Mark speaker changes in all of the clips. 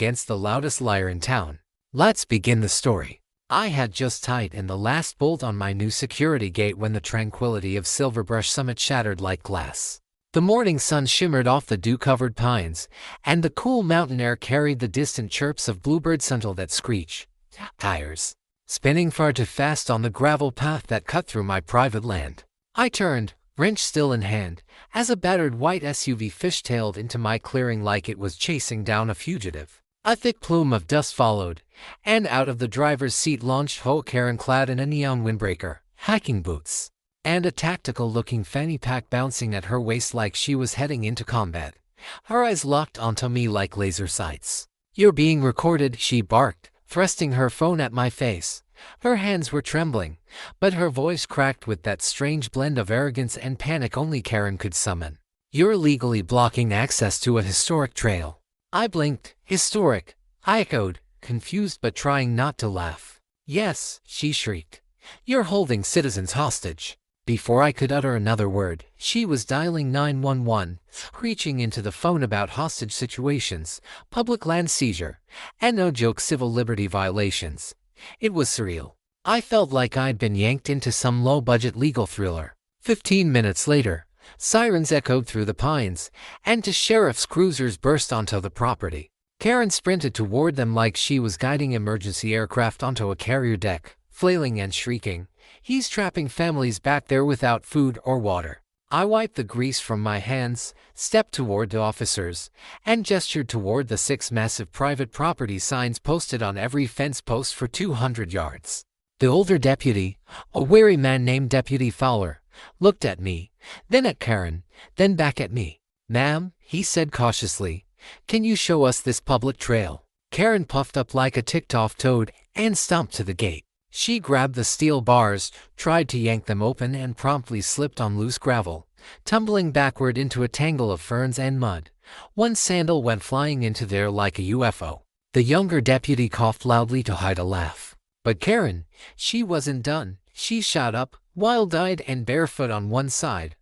Speaker 1: against the loudest liar in town. Let's begin the story. I had just tied in the last bolt on my new security gate when the tranquility of Silverbrush Summit shattered like glass. The morning sun shimmered off the dew-covered pines, and the cool mountain air carried the distant chirps of bluebirds until that screech. Tires. Spinning far too fast on the gravel path that cut through my private land. I turned, wrench still in hand, as a battered white SUV fishtailed into my clearing like it was chasing down a fugitive. A thick plume of dust followed, and out of the driver's seat launched HOA Karen clad in a neon windbreaker, hiking boots, and a tactical-looking fanny pack bouncing at her waist like she was heading into combat. Her eyes locked onto me like laser sights. "You're being recorded," she barked, thrusting her phone at my face. Her hands were trembling, but her voice cracked with that strange blend of arrogance and panic only Karen could summon. "You're illegally blocking access to a historic trail." I blinked. "Historic?" I echoed, confused but trying not to laugh. "Yes," she shrieked. "You're holding citizens hostage." Before I could utter another word, she was dialing 911, screeching into the phone about hostage situations, public land seizure, and no-joke civil liberty violations. It was surreal. I felt like I'd been yanked into some low-budget legal thriller. 15 minutes later, sirens echoed through the pines, and two sheriff's cruisers burst onto the property. Karen sprinted toward them like she was guiding emergency aircraft onto a carrier deck, flailing and shrieking. "He's trapping families back there without food or water." I wiped the grease from my hands, stepped toward the officers, and gestured toward the 6 massive private property signs posted on every fence post for 200 yards. The older deputy, a wary man named Deputy Fowler, looked at me, then at Karen, then back at me. "Ma'am," he said cautiously, "can you show us this public trail?" Karen puffed up like a ticked-off toad and stomped to the gate. She grabbed the steel bars, tried to yank them open, and promptly slipped on loose gravel, tumbling backward into a tangle of ferns and mud. One sandal went flying into there like a UFO. The younger deputy coughed loudly to hide a laugh. But Karen, she wasn't done. She shot up, wild-eyed and barefoot on one side,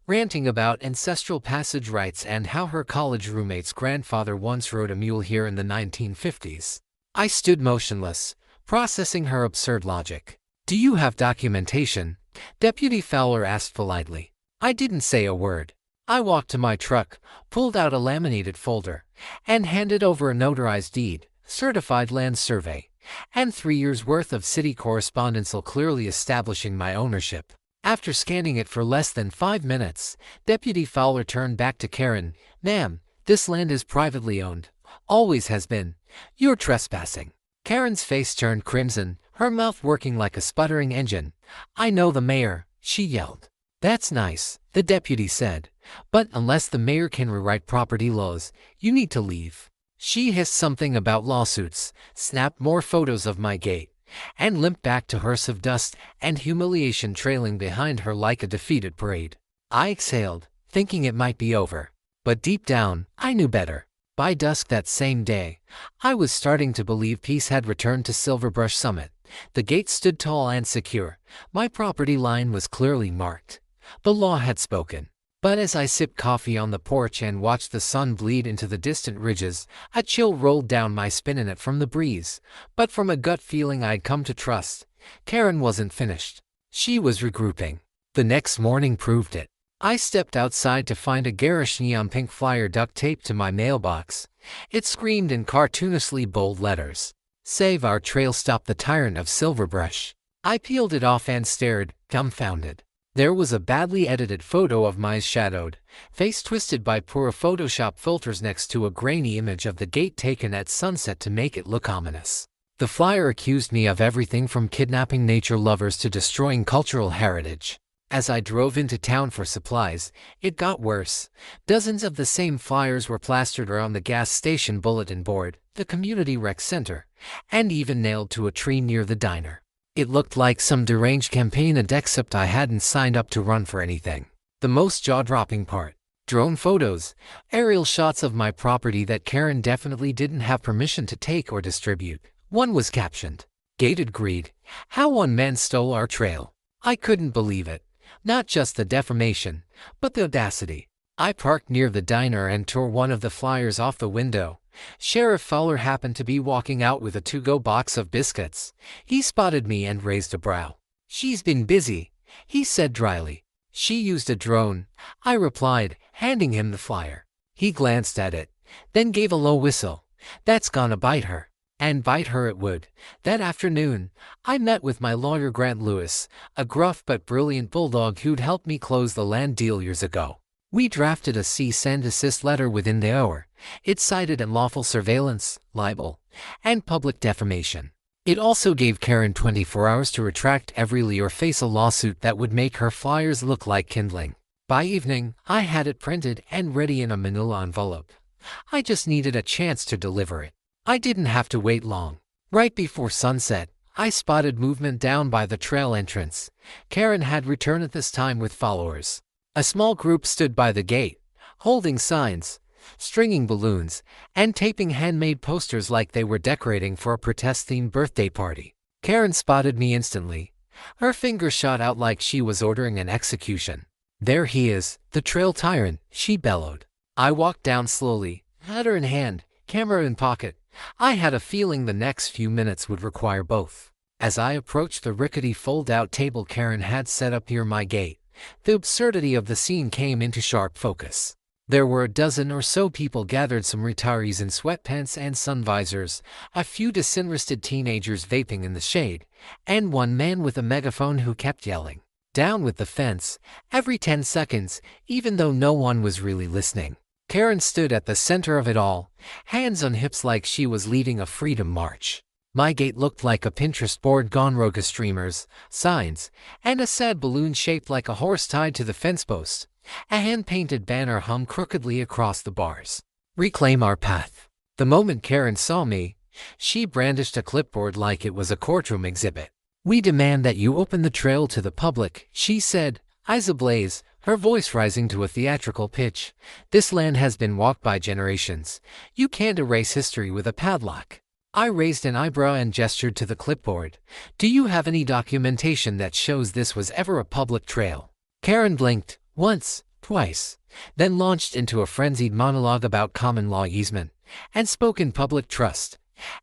Speaker 1: ranting about ancestral passage rights and how her college roommate's grandfather once rode a mule here in the 1950s. I stood motionless, processing her absurd logic. "Do you have documentation?" Deputy Fowler asked politely. I didn't say a word. I walked to my truck, pulled out a laminated folder, and handed over a notarized deed, certified land survey, and 3 years' worth of city correspondence clearly establishing my ownership. After scanning it for less than 5 minutes, Deputy Fowler turned back to Karen. "Ma'am, this land is privately owned. Always has been. You're trespassing." Karen's face turned crimson, her mouth working like a sputtering engine. "I know the mayor," she yelled. "That's nice," the deputy said, "but unless the mayor can rewrite property laws, you need to leave." She hissed something about lawsuits, snapped more photos of my gate, and limped back to hearse of dust and humiliation trailing behind her like a defeated parade. I exhaled, thinking it might be over. But deep down, I knew better. By dusk that same day, I was starting to believe peace had returned to Silverbrush Summit. The gate stood tall and secure. My property line was clearly marked. The law had spoken. But as I sipped coffee on the porch and watched the sun bleed into the distant ridges, a chill rolled down my spine, not from the breeze, but from a gut feeling I'd come to trust. Karen wasn't finished. She was regrouping. The next morning proved it. I stepped outside to find a garish neon pink flyer duct taped to my mailbox. It screamed in cartoonishly bold letters, "Save our trail, stop the tyrant of Silverbrush." I peeled it off and stared, dumbfounded. There was a badly edited photo of my shadowed face twisted by poor Photoshop filters next to a grainy image of the gate taken at sunset to make it look ominous. The flyer accused me of everything from kidnapping nature lovers to destroying cultural heritage. As I drove into town for supplies, it got worse. Dozens of the same flyers were plastered around the gas station bulletin board, the community rec center, and even nailed to a tree near the diner. It looked like some deranged campaign ad, except I hadn't signed up to run for anything. The most jaw-dropping part: drone photos, aerial shots of my property that Karen definitely didn't have permission to take or distribute. One was captioned, "Gated Greed, How One Man Stole Our Trail." I couldn't believe it. Not just the defamation, but the audacity. I parked near the diner and tore one of the flyers off the window, Sheriff Fowler happened to be walking out with a to-go box of biscuits. He spotted me and raised a brow. "She's been busy," he said dryly. "She used a drone," I replied, handing him the flyer. He glanced at it, then gave a low whistle. "That's gonna bite her." And bite her it would. That afternoon, I met with my lawyer Grant Lewis, a gruff but brilliant bulldog who'd helped me close the land deal years ago. We drafted a cease and desist letter within the hour. It cited unlawful surveillance, libel, and public defamation. It also gave Karen 24 hours to retract every lie or face a lawsuit that would make her flyers look like kindling. By evening, I had it printed and ready in a manila envelope. I just needed a chance to deliver it. I didn't have to wait long. Right before sunset, I spotted movement down by the trail entrance. Karen had returned at this time with followers. A small group stood by the gate, holding signs, stringing balloons, and taping handmade posters like they were decorating for a protest-themed birthday party. Karen spotted me instantly. Her finger shot out like she was ordering an execution. "There he is, the trail tyrant," she bellowed. I walked down slowly, letter in hand, camera in pocket. I had a feeling the next few minutes would require both. As I approached the rickety fold-out table Karen had set up near my gate, the absurdity of the scene came into sharp focus. There were a dozen or so people gathered, some retirees in sweatpants and sun visors, a few disinterested teenagers vaping in the shade, and one man with a megaphone who kept yelling, "Down with the fence," every 10 seconds, even though no one was really listening. Karen stood at the center of it all, hands on hips like she was leading a freedom march. My gate looked like a Pinterest board gone rogue of streamers, signs, and a sad balloon shaped like a horse tied to the fence post. A hand-painted banner hung crookedly across the bars. "Reclaim our path." The moment Karen saw me, she brandished a clipboard like it was a courtroom exhibit. "We demand that you open the trail to the public," she said, eyes ablaze, her voice rising to a theatrical pitch. "This land has been walked by generations. You can't erase history with a padlock." I raised an eyebrow and gestured to the clipboard. "Do you have any documentation that shows this was ever a public trail?" Karen blinked, once, twice, then launched into a frenzied monologue about common law easement, and spoke in public trust,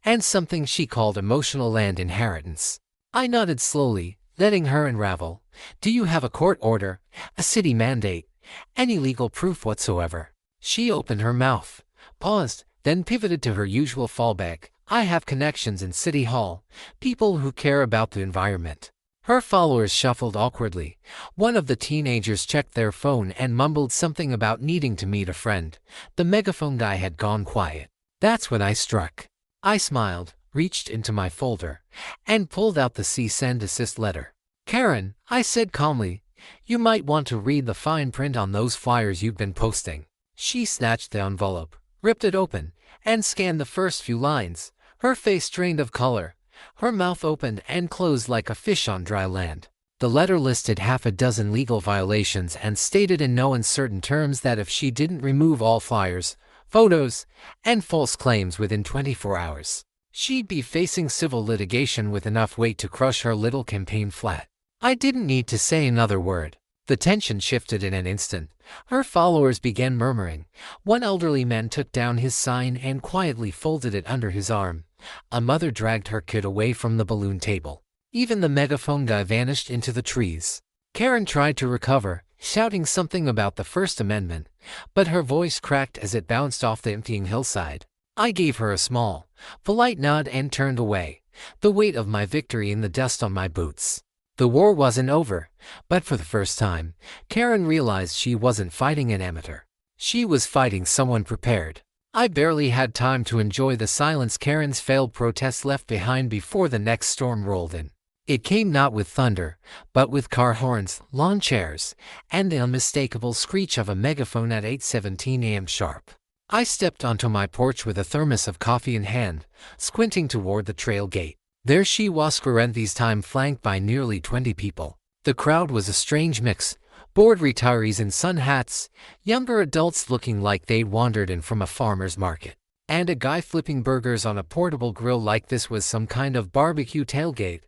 Speaker 1: and something she called emotional land inheritance. I nodded slowly, letting her unravel. "Do you have a court order, a city mandate, any legal proof whatsoever?" She opened her mouth, paused, then pivoted to her usual fallback. "I have connections in City Hall, people who care about the environment." Her followers shuffled awkwardly. One of the teenagers checked their phone and mumbled something about needing to meet a friend. The megaphone guy had gone quiet. That's when I struck. I smiled, reached into my folder, and pulled out the cease and desist letter. "Karen," I said calmly, "you might want to read the fine print on those flyers you've been posting." She snatched the envelope, ripped it open, and scanned the first few lines. Her face drained of color. Her mouth opened and closed like a fish on dry land. The letter listed half a dozen legal violations and stated in no uncertain terms that if she didn't remove all flyers, photos, and false claims within 24 hours, she'd be facing civil litigation with enough weight to crush her little campaign flat. I didn't need to say another word. The tension shifted in an instant. Her followers began murmuring. One elderly man took down his sign and quietly folded it under his arm. A mother dragged her kid away from the balloon table. Even the megaphone guy vanished into the trees. Karen tried to recover, shouting something about the First Amendment, but her voice cracked as it bounced off the emptying hillside. I gave her a small, polite nod and turned away, the weight of my victory in the dust on my boots. The war wasn't over, but for the first time, Karen realized she wasn't fighting an amateur. She was fighting someone prepared. I barely had time to enjoy the silence Karen's failed protest left behind before the next storm rolled in. It came not with thunder, but with car horns, lawn chairs, and the unmistakable screech of a megaphone at 8:17 a.m. sharp. I stepped onto my porch with a thermos of coffee in hand, squinting toward the trail gate. There she was, this time flanked by nearly 20 people. The crowd was a strange mix. Bored retirees in sun hats, younger adults looking like they'd wandered in from a farmer's market, and a guy flipping burgers on a portable grill like this was some kind of barbecue tailgate.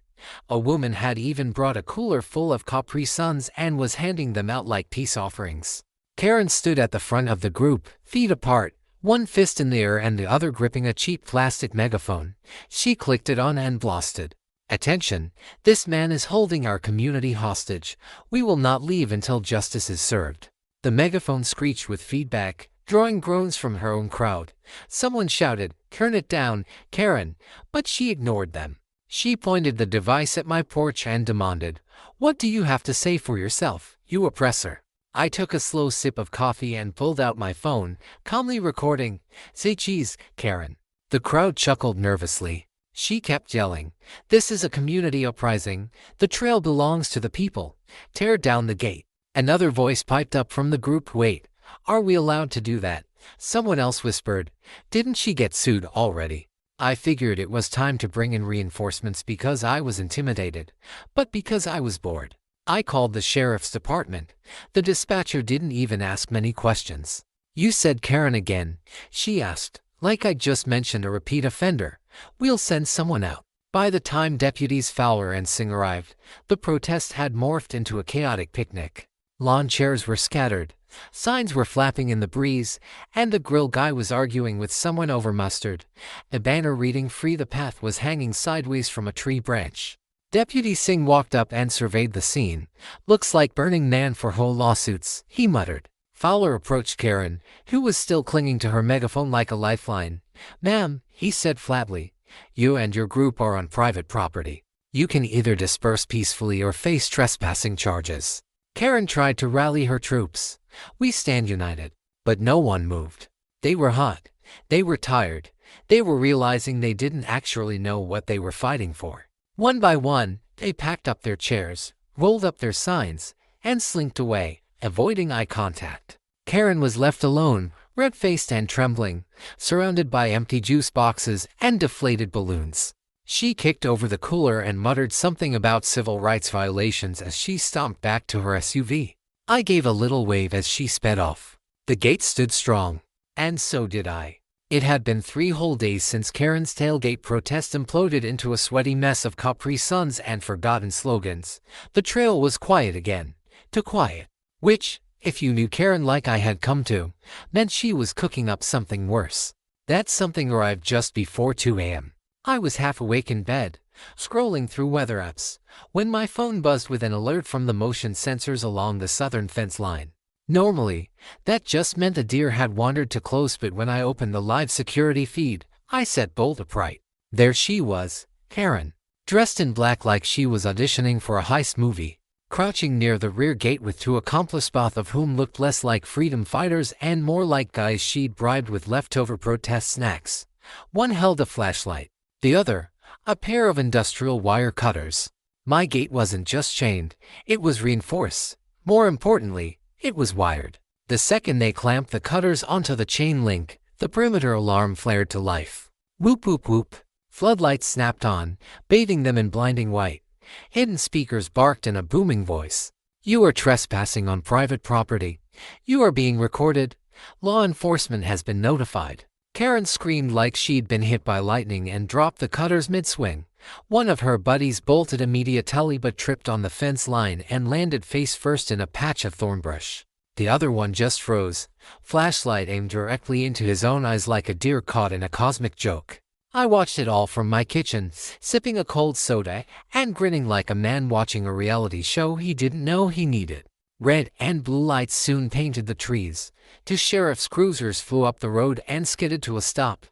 Speaker 1: A woman had even brought a cooler full of Capri Suns and was handing them out like peace offerings. Karen stood at the front of the group, feet apart, one fist in the air and the other gripping a cheap plastic megaphone. She clicked it on and blasted. "Attention, this man is holding our community hostage. We will not leave until justice is served." The megaphone screeched with feedback, drawing groans from her own crowd. Someone shouted, "Turn it down, Karen," but she ignored them. She pointed the device at my porch and demanded, "What do you have to say for yourself, you oppressor?" I took a slow sip of coffee and pulled out my phone, calmly recording, "Say cheese, Karen." The crowd chuckled nervously. She kept yelling, "This is a community uprising. The trail belongs to the people. Tear down the gate." Another voice piped up from the group, "Wait, are we allowed to do that?" Someone else whispered, "Didn't she get sued already?" I figured it was time to bring in reinforcements because I was intimidated, but because I was bored. I called the sheriff's department. The dispatcher didn't even ask many questions. "You said Karen again?" she asked, like I'd just mentioned a repeat offender. "We'll send someone out." By the time deputies Fowler and Singh arrived, the protest had morphed into a chaotic picnic. Lawn chairs were scattered, signs were flapping in the breeze, and the grill guy was arguing with someone over mustard. A banner reading "Free the Path" was hanging sideways from a tree branch. Deputy Singh walked up and surveyed the scene. "Looks like Burning Man for whole lawsuits," he muttered. Fowler approached Karen, who was still clinging to her megaphone like a lifeline. "Ma'am," he said flatly, "you and your group are on private property. You can either disperse peacefully or face trespassing charges." Karen tried to rally her troops. "We stand united." But no one moved. They were hot. They were tired. They were realizing they didn't actually know what they were fighting for. One by one, they packed up their chairs, rolled up their signs, and slinked away, avoiding eye contact. Karen was left alone, red-faced and trembling, surrounded by empty juice boxes and deflated balloons. She kicked over the cooler and muttered something about civil rights violations as she stomped back to her SUV. I gave a little wave as she sped off. The gate stood strong. And so did I. It had been 3 whole days since Karen's tailgate protest imploded into a sweaty mess of Capri Suns and forgotten slogans. The trail was quiet again. Too quiet. Which, if you knew Karen like I had come to, meant she was cooking up something worse. That something arrived just before 2 a.m. I was half awake in bed, scrolling through weather apps, when my phone buzzed with an alert from the motion sensors along the southern fence line. Normally, that just meant a deer had wandered too close, but when I opened the live security feed, I sat bolt upright. There she was, Karen, dressed in black like she was auditioning for a heist movie, crouching near the rear gate with 2 accomplices, both of whom looked less like freedom fighters and more like guys she'd bribed with leftover protest snacks. One held a flashlight, the other, a pair of industrial wire cutters. My gate wasn't just chained, it was reinforced. More importantly, it was wired. The second they clamped the cutters onto the chain link, the perimeter alarm flared to life. Whoop whoop whoop. Floodlights snapped on, bathing them in blinding white. Hidden speakers barked in a booming voice. "You are trespassing on private property. You are being recorded. Law enforcement has been notified." Karen screamed like she'd been hit by lightning and dropped the cutters mid-swing. One of her buddies bolted immediately but tripped on the fence line and landed face first in a patch of thornbrush. The other one just froze, flashlight aimed directly into his own eyes like a deer caught in a cosmic joke. I watched it all from my kitchen, sipping a cold soda and grinning like a man watching a reality show he didn't know he needed. Red and blue lights soon painted the trees. 2 sheriff's cruisers flew up the road and skidded to a stop.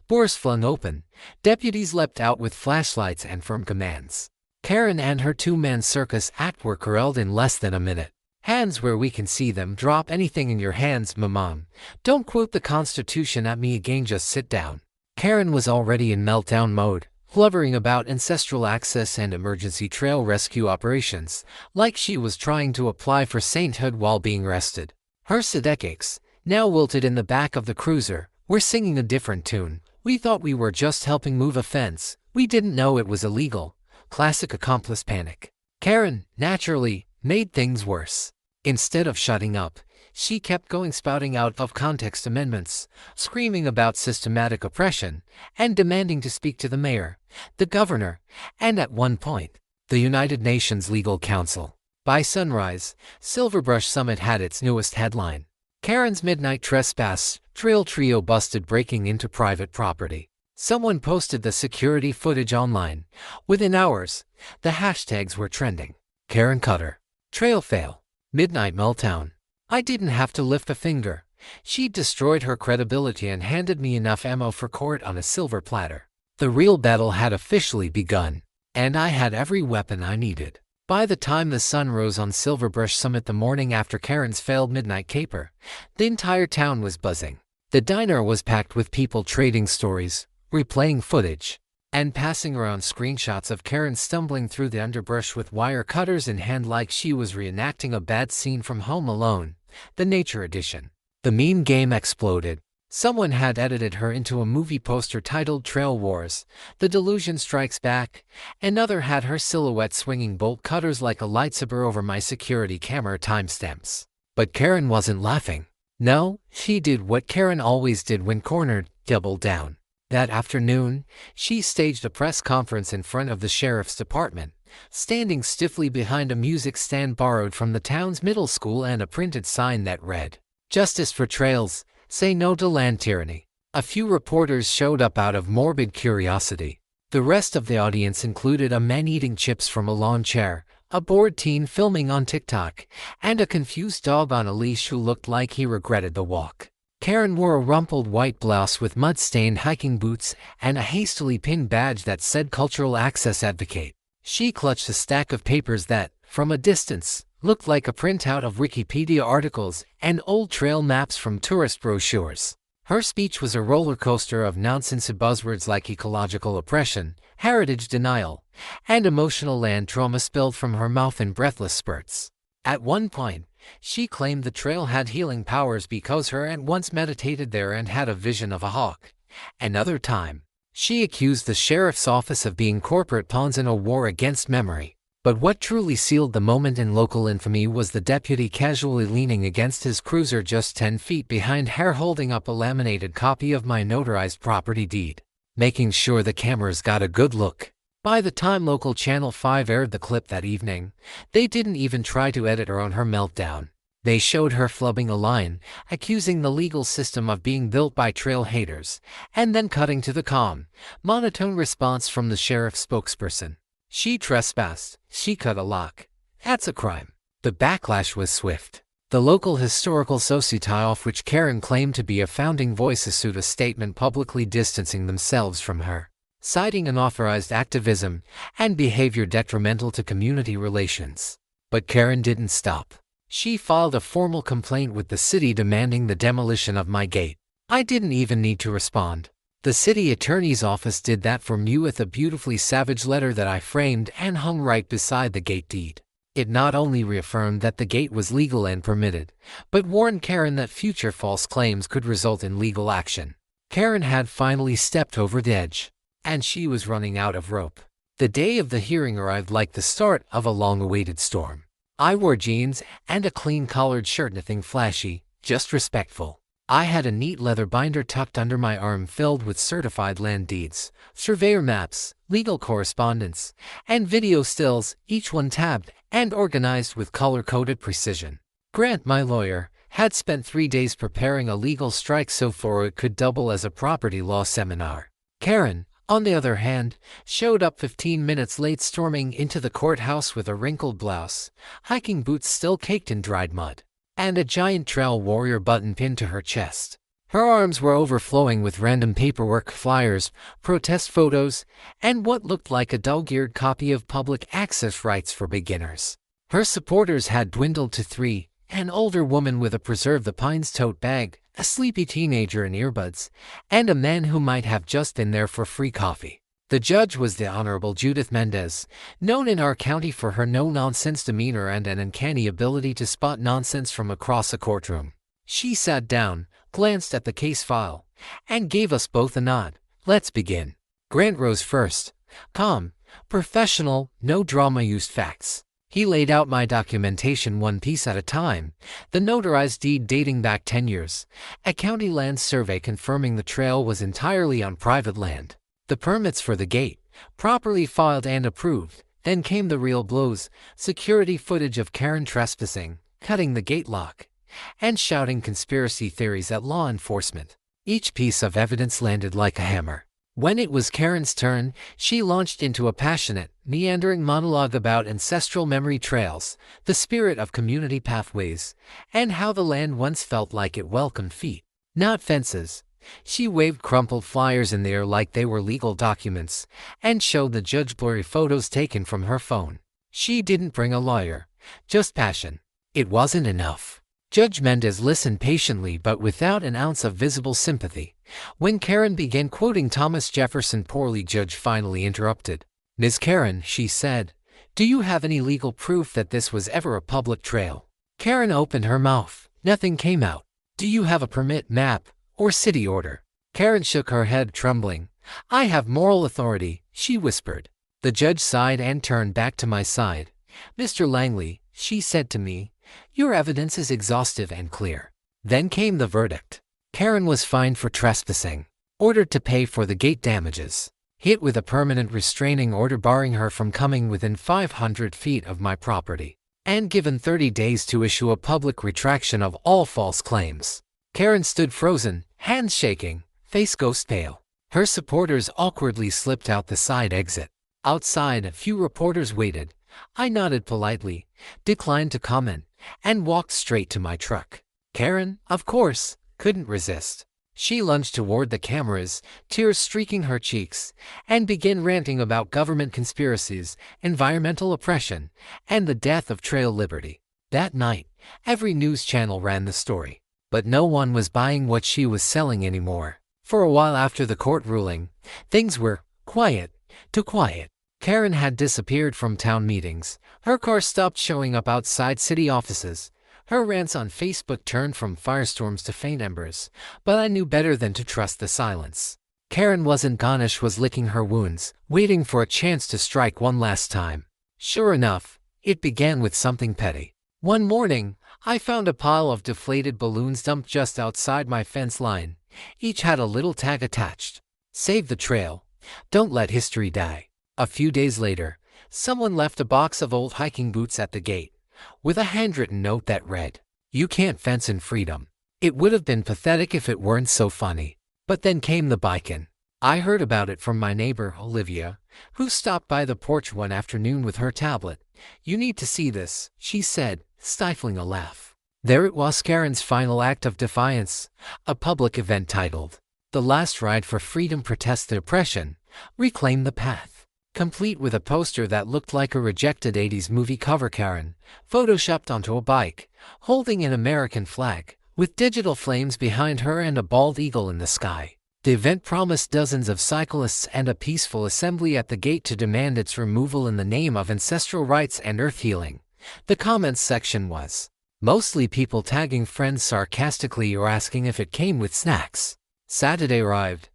Speaker 1: Doors flung open. Deputies leapt out with flashlights and firm commands. Karen and her 2-man circus act were corralled in less than a minute. "Hands where we can see them. Drop anything in your hands, Maman. Don't quote the Constitution at me again, just sit down." Karen was already in meltdown mode, blubbering about ancestral access and emergency trail rescue operations, like she was trying to apply for sainthood while being arrested. Her sidekicks, now wilted in the back of the cruiser, were singing a different tune. "We thought we were just helping move a fence. We didn't know it was illegal." Classic accomplice panic. Karen, naturally, made things worse. Instead of shutting up, she kept going, spouting out of context amendments, screaming about systematic oppression, and demanding to speak to the mayor, the governor, and at one point, the United Nations Legal Council. By sunrise, Silverbrush Summit had its newest headline. Karen's midnight trespass, trail trio busted breaking into private property. Someone posted the security footage online. Within hours, the hashtags were trending. Karen Cutter. Trail fail. Midnight meltdown. I didn't have to lift a finger. She destroyed her credibility and handed me enough ammo for court on a silver platter. The real battle had officially begun, and I had every weapon I needed. By the time the sun rose on Silverbrush Summit the morning after Karen's failed midnight caper, the entire town was buzzing. The diner was packed with people trading stories, replaying footage, and passing around screenshots of Karen stumbling through the underbrush with wire cutters in hand like she was reenacting a bad scene from Home Alone, the Nature Edition. The meme game exploded. Someone had edited her into a movie poster titled Trail Wars, The Delusion Strikes Back. Another had her silhouette swinging bolt cutters like a lightsaber over my security camera timestamps. But Karen wasn't laughing. No, she did what Karen always did when cornered, double down. That afternoon, she staged a press conference in front of the sheriff's department, standing stiffly behind a music stand borrowed from the town's middle school and a printed sign that read, "Justice for Trails. Say no to land tyranny." A few reporters showed up out of morbid curiosity. The rest of the audience included a man eating chips from a lawn chair, a bored teen filming on TikTok, and a confused dog on a leash who looked like he regretted the walk. Karen wore a rumpled white blouse with mud-stained hiking boots and a hastily pinned badge that said Cultural Access Advocate. She clutched a stack of papers that, from a distance, looked like a printout of Wikipedia articles and old trail maps from tourist brochures. Her speech was a roller coaster of nonsense buzzwords like ecological oppression, heritage denial, and emotional land trauma spilled from her mouth in breathless spurts. At one point, she claimed the trail had healing powers because her aunt once meditated there and had a vision of a hawk. Another time, she accused the sheriff's office of being corporate pawns in a war against memory. But what truly sealed the moment in local infamy was the deputy casually leaning against his cruiser just 10 feet behind her holding up a laminated copy of my notarized property deed, making sure the cameras got a good look. By the time local Channel 5 aired the clip that evening, they didn't even try to edit her on her meltdown. They showed her flubbing a line, accusing the legal system of being built by trail haters, and then cutting to the calm, monotone response from the sheriff's spokesperson. She trespassed. She cut a lock. That's a crime. The backlash was swift. The local historical society of which Karen claimed to be a founding voice issued a statement publicly distancing themselves from her, citing unauthorized activism and behavior detrimental to community relations. But Karen didn't stop. She filed a formal complaint with the city demanding the demolition of my gate. I didn't even need to respond. The city attorney's office did that for me with a beautifully savage letter that I framed and hung right beside the gate deed. It not only reaffirmed that the gate was legal and permitted, but warned Karen that future false claims could result in legal action. Karen had finally stepped over the edge, and she was running out of rope. The day of the hearing arrived like the start of a long-awaited storm. I wore jeans and a clean-collared shirt, nothing flashy, just respectful. I had a neat leather binder tucked under my arm filled with certified land deeds, surveyor maps, legal correspondence, and video stills, each one tabbed and organized with color-coded precision. Grant, my lawyer, had spent 3 days preparing a legal strike so far it could double as a property law seminar. Karen, on the other hand, showed up 15 minutes late, storming into the courthouse with a wrinkled blouse, hiking boots still caked in dried mud, and a giant trail warrior button pinned to her chest. Her arms were overflowing with random paperwork, flyers, protest photos, and what looked like a dog-eared copy of Public Access Rights for Beginners. Her supporters had dwindled to 3, an older woman with a Preserve the Pines tote bag, a sleepy teenager in earbuds, and a man who might have just been there for free coffee. The judge was the Honorable Judith Mendez, known in our county for her no-nonsense demeanor and an uncanny ability to spot nonsense from across a courtroom. She sat down, glanced at the case file, and gave us both a nod. "Let's begin." Grant rose first. Calm, professional, no drama, used facts. He laid out my documentation one piece at a time, the notarized deed dating back 10 years, a county land survey confirming the trail was entirely on private land, the permits for the gate, properly filed and approved. Then came the real blows, security footage of Karen trespassing, cutting the gate lock, and shouting conspiracy theories at law enforcement. Each piece of evidence landed like a hammer. When it was Karen's turn, she launched into a passionate, meandering monologue about ancestral memory trails, the spirit of community pathways, and how the land once felt like it welcomed feet, not fences. She waved crumpled flyers in the air like they were legal documents, and showed the judge blurry photos taken from her phone. She didn't bring a lawyer, just passion. It wasn't enough. Judge Mendez listened patiently but without an ounce of visible sympathy. When Karen began quoting Thomas Jefferson poorly, Judge finally interrupted. "Ms. Karen," she said, "do you have any legal proof that this was ever a public trail?" Karen opened her mouth. Nothing came out. "Do you have a permit, map, or city order?" Karen shook her head, trembling. "I have moral authority," she whispered. The judge sighed and turned back to my side. "Mr. Langley," she said to me, "your evidence is exhaustive and clear." Then came the verdict. Karen was fined for trespassing, ordered to pay for the gate damages, hit with a permanent restraining order barring her from coming within 500 feet of my property, and given 30 days to issue a public retraction of all false claims. Karen stood frozen, hands shaking, face ghost pale. Her supporters awkwardly slipped out the side exit. Outside, a few reporters waited. I nodded politely, declined to comment, and walked straight to my truck. Karen, of course, couldn't resist. She lunged toward the cameras, tears streaking her cheeks, and began ranting about government conspiracies, environmental oppression, and the death of trail liberty. That night, every news channel ran the story, but no one was buying what she was selling anymore. For a while after the court ruling, things were quiet, too quiet. Karen had disappeared from town meetings. Her car stopped showing up outside city offices. Her rants on Facebook turned from firestorms to faint embers, but I knew better than to trust the silence. Karen wasn't gone. She was licking her wounds, waiting for a chance to strike one last time. Sure enough, it began with something petty. One morning, I found a pile of deflated balloons dumped just outside my fence line. Each had a little tag attached. "Save the trail. Don't let history die." A few days later, someone left a box of old hiking boots at the gate, with a handwritten note that read, "You can't fence in freedom." It would have been pathetic if it weren't so funny. But then came the bikin. I heard about it from my neighbor, Olivia, who stopped by the porch one afternoon with her tablet. "You need to see this," she said, stifling a laugh. There it was, Karen's final act of defiance, a public event titled, "The Last Ride for Freedom, Protest the Oppression, Reclaim the Path," complete with a poster that looked like a rejected 80s movie cover. Karen, photoshopped onto a bike, holding an American flag, with digital flames behind her and a bald eagle in the sky. The event promised dozens of cyclists and a peaceful assembly at the gate to demand its removal in the name of ancestral rights and earth healing. The comments section was mostly people tagging friends sarcastically or asking if it came with snacks. Saturday arrived,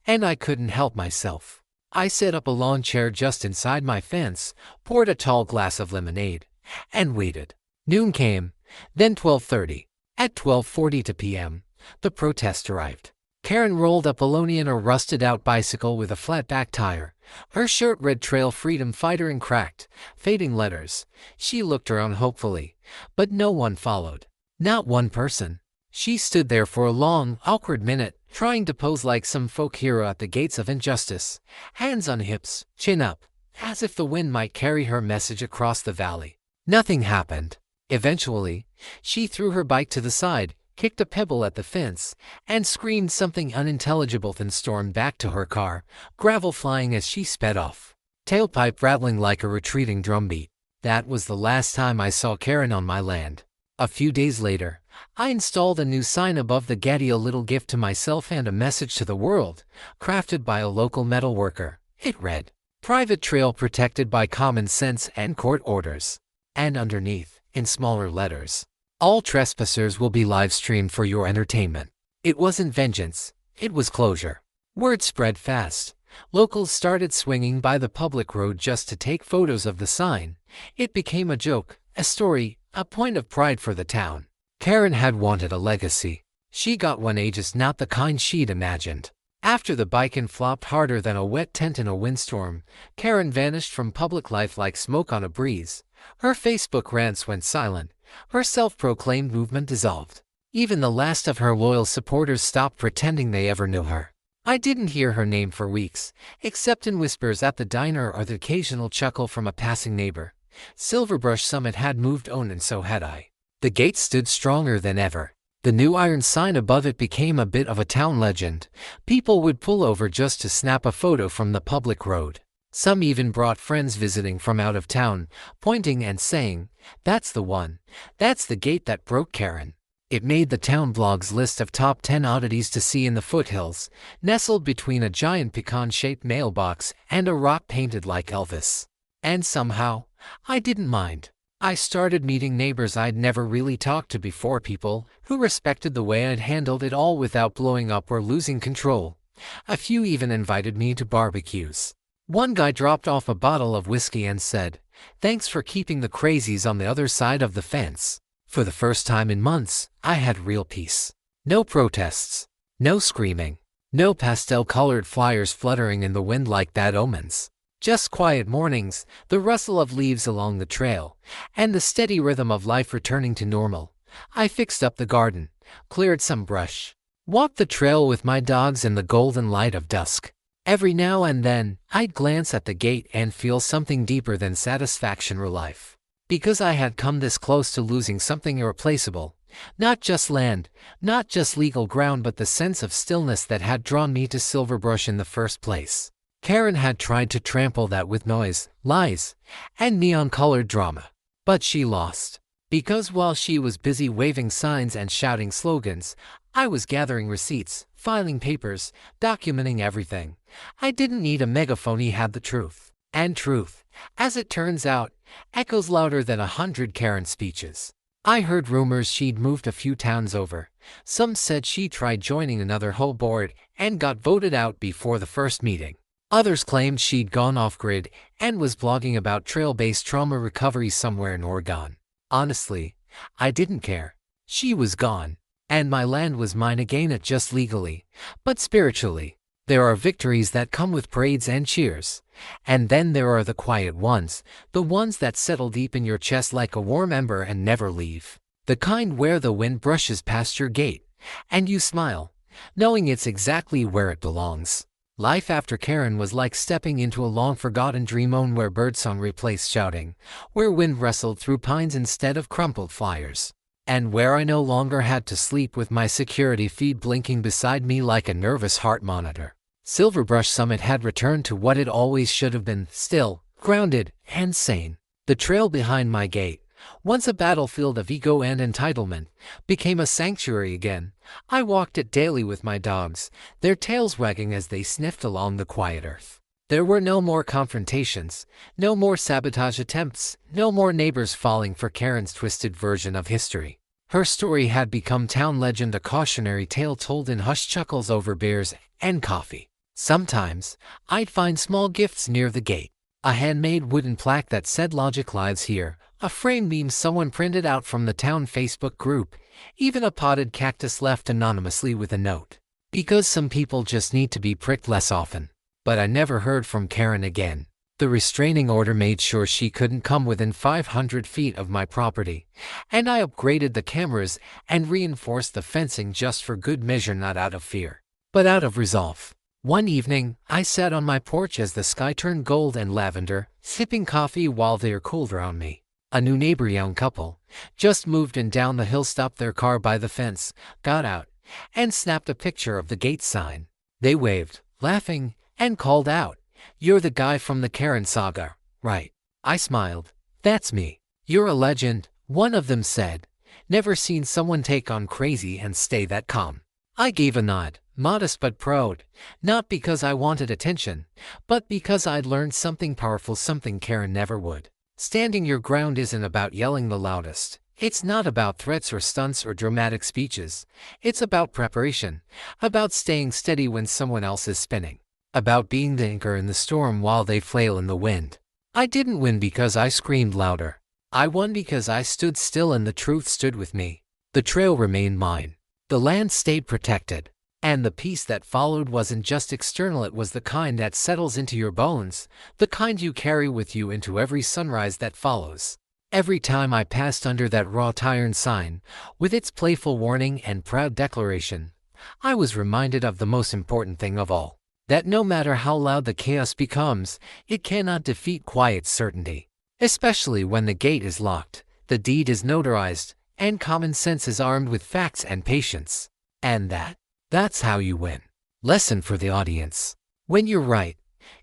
Speaker 1: and I couldn't help myself. I set up a lawn chair just inside my fence, poured a tall glass of lemonade, and waited. Noon came, then 12:30. At 12:42 p.m., the protest arrived. Karen rolled up alone in a rusted-out bicycle with a flat-back tire. Her shirt read "Trail Freedom Fighter" in cracked, fading letters. She looked around hopefully, but no one followed. Not one person. She stood there for a long, awkward minute, trying to pose like some folk hero at the gates of injustice, hands on hips, chin up, as if the wind might carry her message across the valley. Nothing happened. Eventually, she threw her bike to the side, kicked a pebble at the fence, and screamed something unintelligible, then stormed back to her car, gravel flying as she sped off, tailpipe rattling like a retreating drumbeat. That was the last time I saw Karen on my land. A few days later, I installed a new sign above the gate, a little gift to myself and a message to the world, crafted by a local metalworker. It read, "Private trail protected by common sense and court orders." And underneath, in smaller letters, "All trespassers will be live-streamed for your entertainment." It wasn't vengeance, it was closure. Word spread fast. Locals started swinging by the public road just to take photos of the sign. It became a joke, a story, a point of pride for the town. Karen had wanted a legacy. She got one, just not the kind she'd imagined. After the bikin flopped harder than a wet tent in a windstorm, Karen vanished from public life like smoke on a breeze. Her Facebook rants went silent. her self-proclaimed movement dissolved. Even the last of her loyal supporters stopped pretending they ever knew her. I didn't hear her name for weeks, except in whispers at the diner or the occasional chuckle from a passing neighbor. Silverbrush Summit had moved on, and so had I. The gate stood stronger than ever. The new iron sign above it became a bit of a town legend. People would pull over just to snap a photo from the public road. Some even brought friends visiting from out of town, pointing and saying, "That's the one. That's the gate that broke Karen." It made the town blog's list of top 10 oddities to see in the foothills, nestled between a giant pecan-shaped mailbox and a rock painted like Elvis. And somehow, I didn't mind. I started meeting neighbors I'd never really talked to before, people who respected the way I'd handled it all without blowing up or losing control. A few even invited me to barbecues. One guy dropped off a bottle of whiskey and said, "Thanks for keeping the crazies on the other side of the fence." For the first time in months, I had real peace. No protests, no screaming, no pastel-colored flyers fluttering in the wind like bad omens. Just quiet mornings, the rustle of leaves along the trail, and the steady rhythm of life returning to normal. I fixed up the garden, cleared some brush, walked the trail with my dogs in the golden light of dusk. Every now and then, I'd glance at the gate and feel something deeper than satisfaction or life. Because I had come this close to losing something irreplaceable. Not just land, not just legal ground, but the sense of stillness that had drawn me to Silverbrush in the first place. Karen had tried to trample that with noise, lies, and neon-colored drama. But she lost. Because while she was busy waving signs and shouting slogans, I was gathering receipts, filing papers, documenting everything. I didn't need a megaphone, he had the truth. And truth, as it turns out, echoes louder than 100 Karen speeches. I heard rumors she'd moved a few towns over. Some said she tried joining another HOA board and got voted out before the first meeting. Others claimed she'd gone off-grid and was blogging about trail-based trauma recovery somewhere in Oregon. Honestly, I didn't care. She was gone, and my land was mine again, not just legally, but spiritually. There are victories that come with parades and cheers. And then there are the quiet ones, the ones that settle deep in your chest like a warm ember and never leave. The kind where the wind brushes past your gate, and you smile, knowing it's exactly where it belongs. Life after Karen was like stepping into a long-forgotten dream on where birdsong replaced shouting, where wind wrestled through pines instead of crumpled flyers, and where I no longer had to sleep with my security feed blinking beside me like a nervous heart monitor. Silverbrush Summit had returned to what it always should have been, still, grounded, and sane. The trail behind my gate, once a battlefield of ego and entitlement, became a sanctuary again. I walked it daily with my dogs, their tails wagging as they sniffed along the quiet earth. There were no more confrontations, no more sabotage attempts, no more neighbors falling for Karen's twisted version of history. Her story had become town legend, a cautionary tale told in hushed chuckles over beers and coffee. Sometimes, I'd find small gifts near the gate. A handmade wooden plaque that said "Logic lives here," a framed meme someone printed out from the town Facebook group, even a potted cactus left anonymously with a note. Because some people just need to be pricked less often. But I never heard from Karen again. The restraining order made sure she couldn't come within 500 feet of my property, and I upgraded the cameras and reinforced the fencing just for good measure, not out of fear, but out of resolve. One evening, I sat on my porch as the sky turned gold and lavender, sipping coffee while the air cooled around me. A new neighbor, young couple, just moved in down the hill, stopped their car by the fence, got out, and snapped a picture of the gate sign. They waved, laughing, and called out, "You're the guy from the Karen saga, right?" I smiled. "That's me." "You're a legend," one of them said. "Never seen someone take on crazy and stay that calm." I gave a nod, modest but proud, not because I wanted attention, but because I'd learned something powerful, something Karen never would. Standing your ground isn't about yelling the loudest. It's not about threats or stunts or dramatic speeches. It's about preparation, about staying steady when someone else is spinning, about being the anchor in the storm while they flail in the wind. I didn't win because I screamed louder. I won because I stood still and the truth stood with me. The trail remained mine. The land stayed protected. And the peace that followed wasn't just external, it was the kind that settles into your bones, the kind you carry with you into every sunrise that follows. Every time I passed under that wrought iron sign, with its playful warning and proud declaration, I was reminded of the most important thing of all, that no matter how loud the chaos becomes, it cannot defeat quiet certainty. Especially when the gate is locked, the deed is notarized, and common sense is armed with facts and patience. And that's how you win. Lesson for the audience. When you're right,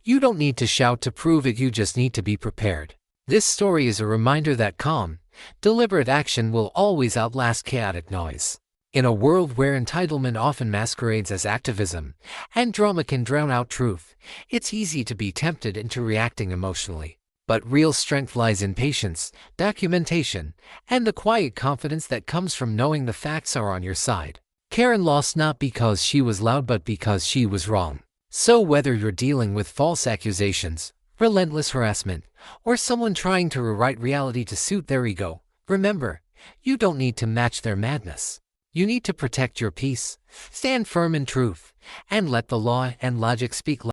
Speaker 1: you don't need to shout to prove it, you just need to be prepared. This story is a reminder that calm, deliberate action will always outlast chaotic noise. In a world where entitlement often masquerades as activism, and drama can drown out truth, it's easy to be tempted into reacting emotionally. But real strength lies in patience, documentation, and the quiet confidence that comes from knowing the facts are on your side. Karen lost not because she was loud but because she was wrong. So whether you're dealing with false accusations, relentless harassment, or someone trying to rewrite reality to suit their ego, remember, you don't need to match their madness. You need to protect your peace, stand firm in truth, and let the law and logic speak